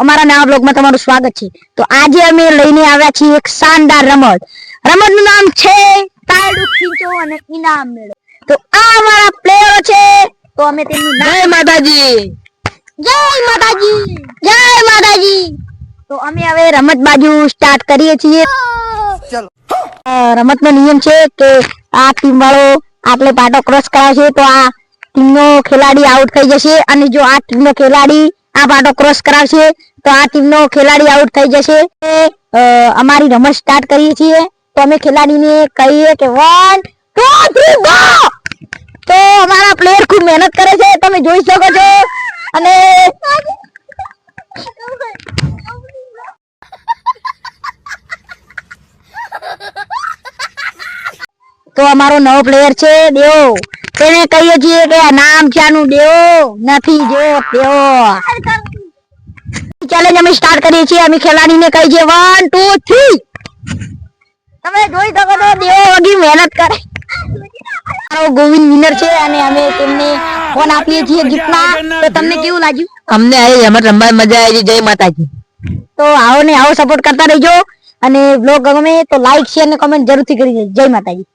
અમારા નવા બ્લોગમાં તમારું સ્વાગત છે। તો આજે અમે લઈને આવ્યા છીએ એક શાનદાર રમત। રમતનું નામ છે તાળું ખીચો અને ઇનામ મેળો। તો આ અમારા પ્લેયરો છે। તો અમે તેમનું નામ જય માતાજી। જય માતાજી, જય માતાજી। તો અમે હવે રમત બાજુ સ્ટાર્ટ કરીએ છીએ। ચલો રમતનો નિયમ છે કે આ ટીમ વાળો આટલે પાટો ક્રોસ કરાવશે તો આ ટીમનો ખેલાડી આઉટ થઈ જશે અને જો આ ટીમનો ખેલાડી આ પાટો ક્રોસ કરાવશે તો આ ટીમનો ખેલાડી આઉટ થઈ જશે। અમારી રમત સ્ટાર્ટ કરીએ છીએ। તો અમે ખેલાડીને કહીએ કે 1 2 3 ગો। તો અમારા પ્લેયર ખૂબ મહેનત કરે છે, તમે જોઈ શકો છો। અને તો અમારો નવો પ્લેયર છે દેવો, તેને કહીએ છીએ કે નામ ક્યાંનું દેવો નથી જો દેવો। ચેલેન્જ અમે સ્ટાર્ટ કરીએ છીએ। અમે ખેલાડીને કહીએ છીએ 1 2 3। તમે જોઈ શકો છો દેવો વગી મહેનત કરે। અમારો ગોવિંદ વિનર છે અને અમે તેમને ફોન આપીએ છીએ ગિફ્ટમાં। તો તમને કેવું લાગ્યું? અમને આ રમત રમવાની મજા આવી। જય માતાજી। તો આવો ને આવો સપોર્ટ કરતા રહેજો અને બ્લોગ ગમે તો લાઈક શેર અને કમેન્ટ જરૂરથી કરી દેજો। જય માતાજી।